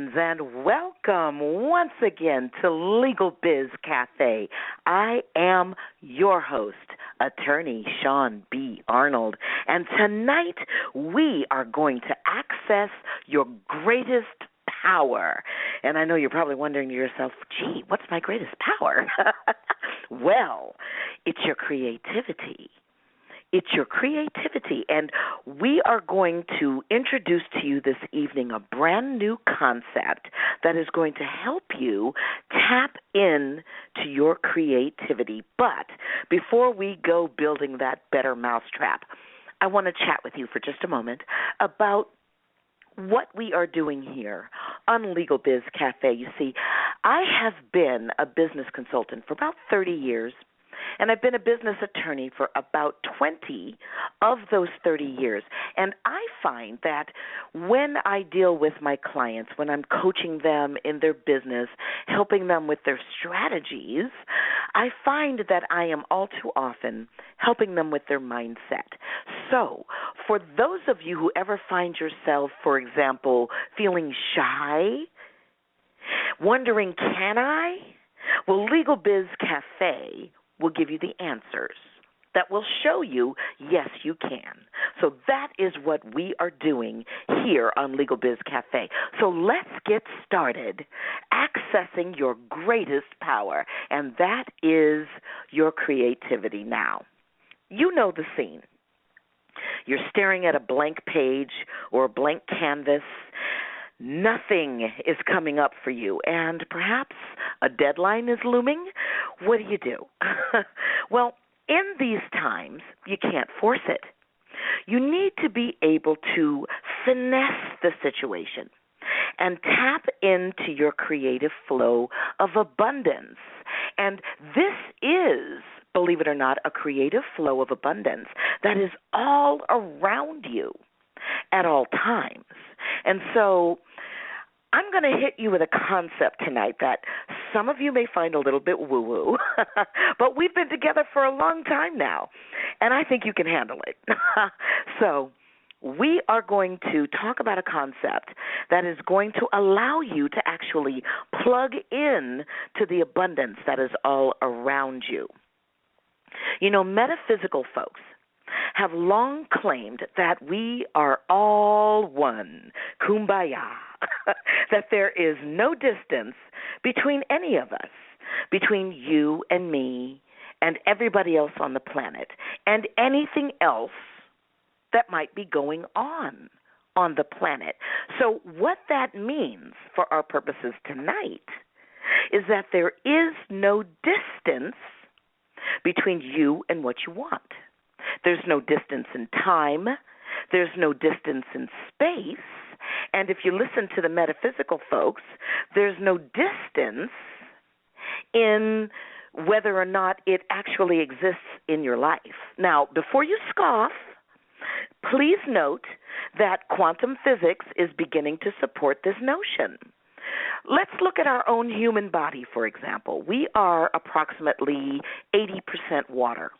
friends, and welcome once again to Legal Biz Cafe. I am your host, attorney Shaune B. Arnold, and tonight we are going to access your greatest power. And I know you're probably wondering to yourself, gee, what's my greatest power? Well, it's your creativity. It's your creativity, and we are going to introduce to you this evening a brand new concept that is going to help you tap in to your creativity. But before we go building that better mousetrap, I want to chat with you for just a moment about what we are doing here on Legal Biz Cafe. You see, I have been a business consultant for about 30 years. And I've been a business attorney for about 20 of those 30 years. And I find that when I deal with my clients, when I'm coaching them in their business, helping them with their strategies, I find that I am all too often helping them with their mindset. So for those of you who ever find yourself, for example, feeling shy, wondering, can I? Well, Legal Biz Cafe will give you the answers that will show you, yes, you can. So that is what we are doing here on Legal Biz Cafe. So let's get started accessing your greatest power, and that is your creativity now. You know the scene. You're staring at a blank page or a blank canvas. Nothing is coming up for you, and perhaps a deadline is looming. What do? Well, in these times, you can't force it. You need to be able to finesse the situation and tap into your creative flow of abundance. And this is, believe it or not, a creative flow of abundance that is all around you at all times. And so I'm going to hit you with a concept tonight that some of you may find a little bit woo-woo, but we've been together for a long time now, and I think you can handle it. So we are going to talk about a concept that is going to allow you to actually plug in to the abundance that is all around you. You know, metaphysical folks have long claimed that we are all one, kumbaya, that there is no distance between any of us, between you and me and everybody else on the planet and anything else that might be going on the planet. So what that means for our purposes tonight is that there is no distance between you and what you want. There's no distance in time. There's no distance in space. And if you listen to the metaphysical folks, there's no distance in whether or not it actually exists in your life. Now, before you scoff, please note that quantum physics is beginning to support this notion. Let's look at our own human body, for example. We are approximately 80% water.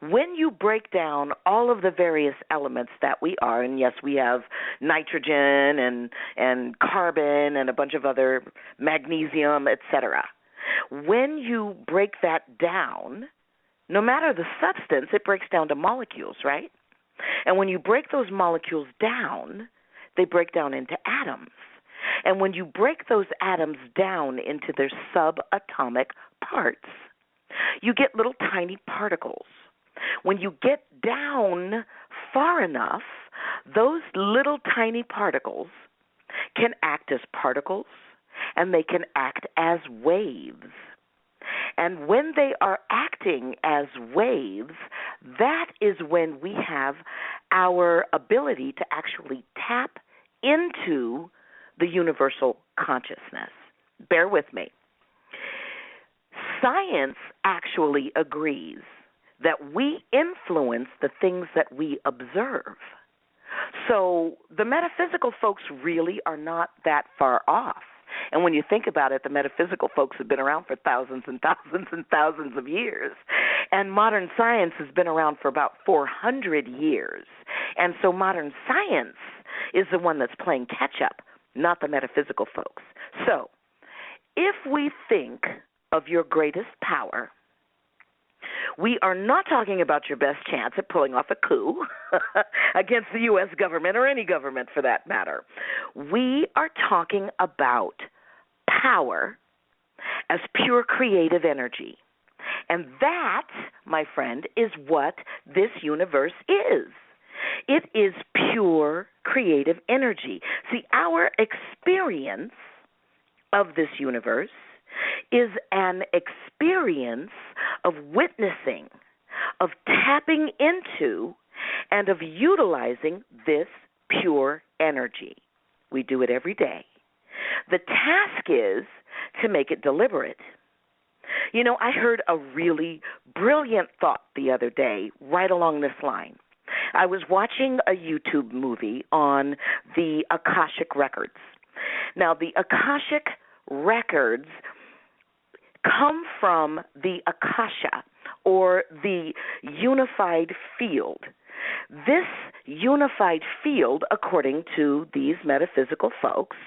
When you break down all of the various elements that we are, and yes, we have nitrogen and carbon and a bunch of other magnesium, etc. When you break that down, no matter the substance, it breaks down to molecules, right? And when you break those molecules down, they break down into atoms. And when you break those atoms down into their subatomic parts, you get little tiny particles. When you get down far enough, those little tiny particles can act as particles, and they can act as waves. And when they are acting as waves, that is when we have our ability to actually tap into the universal consciousness. Bear with me. Science actually agrees that we influence the things that we observe. So the metaphysical folks really are not that far off. And when you think about it, the metaphysical folks have been around for thousands and thousands and thousands of years. And modern science has been around for about 400 years. And so modern science is the one that's playing catch-up not the metaphysical folks. So, if we think of your greatest power, we are not talking about your best chance at pulling off a coup against the U.S. government or any government for that matter. We are talking about power as pure creative energy. And that, my friend, is what this universe is. It is pure creative energy. See, our experience of this universe is an experience of witnessing, of tapping into, and of utilizing this pure energy. We do it every day. The task is to make it deliberate. You know, I heard a really brilliant thought the other day right along this line. I was watching a YouTube movie on the Akashic records. Now, the Akashic records come from the Akasha, or the unified field. This unified field, according to these metaphysical folks,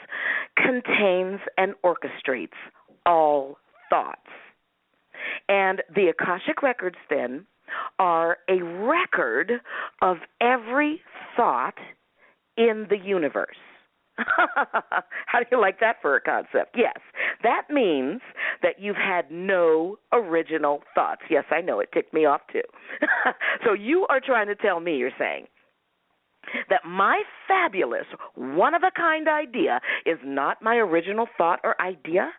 contains and orchestrates all thoughts. And the Akashic records, then, are a record of every thought in the universe. How do you like that for a concept? Yes, that means that you've had no original thoughts. Yes, I know, it ticked me off too. So you are trying to tell me, you're saying, that my fabulous, one-of-a-kind idea is not my original thought or idea?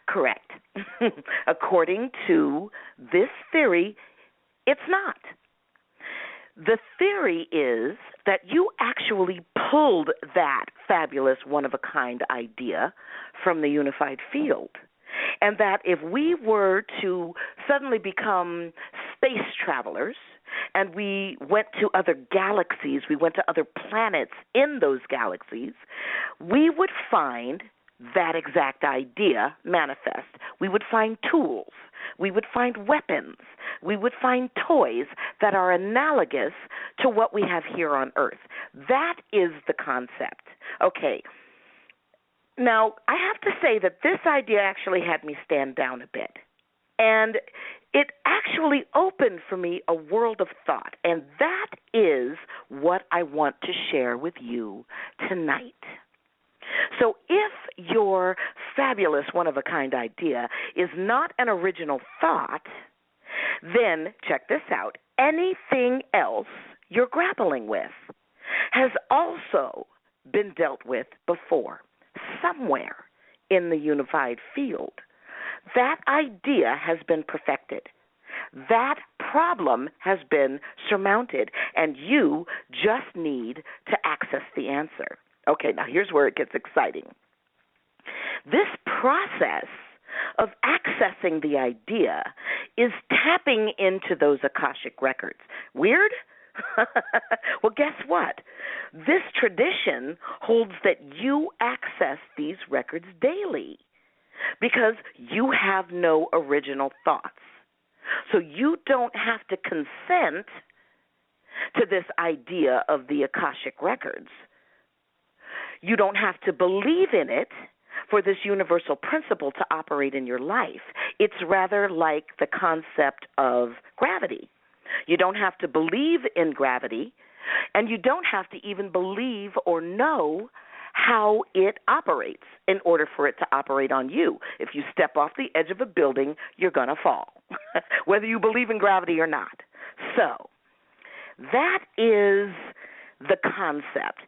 Correct. According to this theory, it's not. The theory is that you actually pulled that fabulous, one-of-a-kind idea from the unified field, and that if we were to suddenly become space travelers and we went to other galaxies, we went to other planets in those galaxies, we would find that exact idea manifest. We would find tools. We would find weapons. We would find toys that are analogous to what we have here on Earth. That is the concept. Okay. Now, I have to say that this idea actually had me stand down a bit. And it actually opened for me a world of thought. And that is what I want to share with you tonight. So if your fabulous, one-of-a-kind idea is not an original thought, then check this out. Anything else you're grappling with has also been dealt with before, somewhere in the unified field. That idea has been perfected. That problem has been surmounted, and you just need to access the answer. Okay, now here's where it gets exciting. This process of accessing the idea is tapping into those Akashic records. Weird? Well, guess what? This tradition holds that you access these records daily because you have no original thoughts. So you don't have to consent to this idea of the Akashic records. You don't have to believe in it for this universal principle to operate in your life. It's rather like the concept of gravity. You don't have to believe in gravity, and you don't have to even believe or know how it operates in order for it to operate on you. If you step off the edge of a building, you're going to fall, whether you believe in gravity or not. So that is the concept.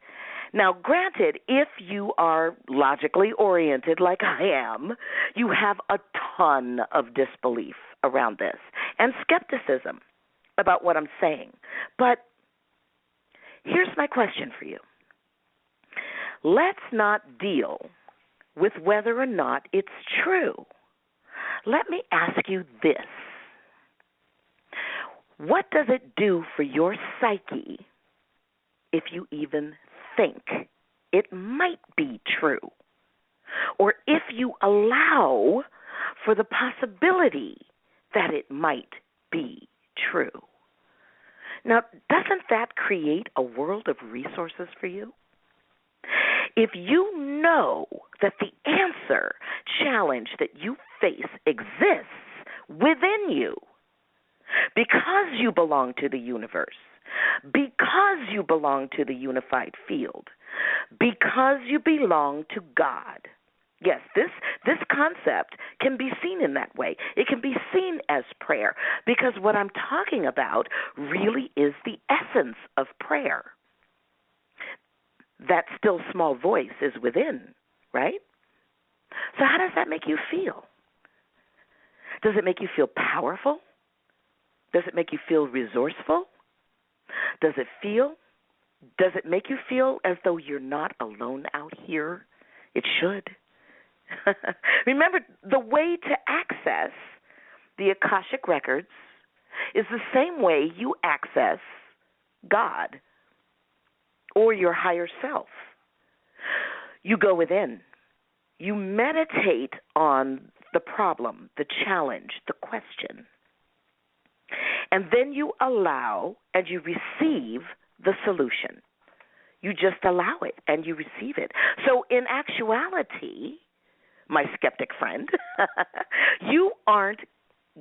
Now, granted, if you are logically oriented like I am, you have a ton of disbelief around this and skepticism about what I'm saying. But here's my question for you. Let's not deal with whether or not it's true. Let me ask you this. What does it do for your psyche if you even think it might be true, or if you allow for the possibility that it might be true? Now, doesn't that create a world of resources for you? If you know that the answer challenge that you face exists within you because you belong to the universe, because you belong to the unified field, because you belong to God. Yes, this concept can be seen in that way. It can be seen as prayer because what I'm talking about really is the essence of prayer. That still small voice is within, right? So how does that make you feel? Does it make you feel powerful? Does it make you feel resourceful? Does it make you feel as though you're not alone out here? It should. Remember, the way to access the Akashic records is the same way you access God or your higher self. You go within. You meditate on the problem, the challenge, the question. And then you allow and you receive the solution. You just allow it and you receive it. So in actuality, my skeptic friend, you aren't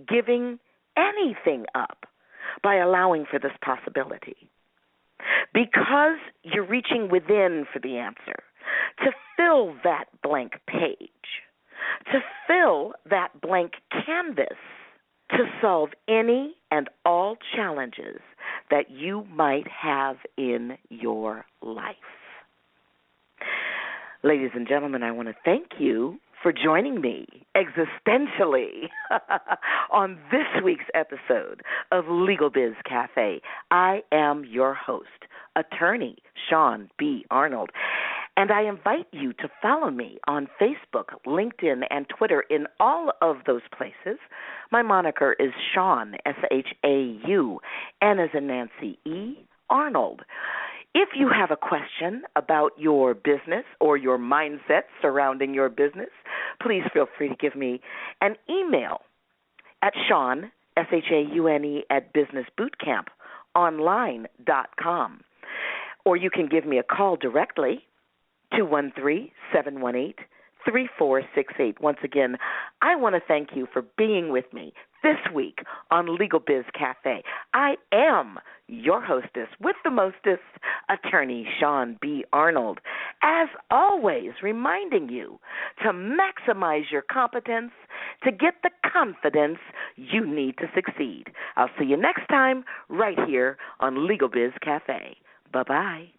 giving anything up by allowing for this possibility. Because you're reaching within for the answer, to fill that blank page, to fill that blank canvas, to solve any and all challenges that you might have in your life. Ladies and gentlemen, I want to thank you for joining me existentially on this week's episode of Legal Biz Cafe. I am your host, attorney Shaune B. Arnold, and I invite you to follow me on Facebook, LinkedIn, and Twitter. In all of those places, my moniker is Shaune, S-H-A-U, N as in Nancy, E, Arnold. If you have a question about your business or your mindset surrounding your business, please feel free to give me an email at Shaune, S-H-A-U-N-E, at businessbootcamponline.com. Or you can give me a call directly, 213-718-3468. Once again, I want to thank you for being with me this week on Legal Biz Cafe. I am your hostess with the mostest, attorney Shaune B. Arnold. As always, reminding you to maximize your competence to get the confidence you need to succeed. I'll see you next time right here on Legal Biz Cafe. Bye-bye.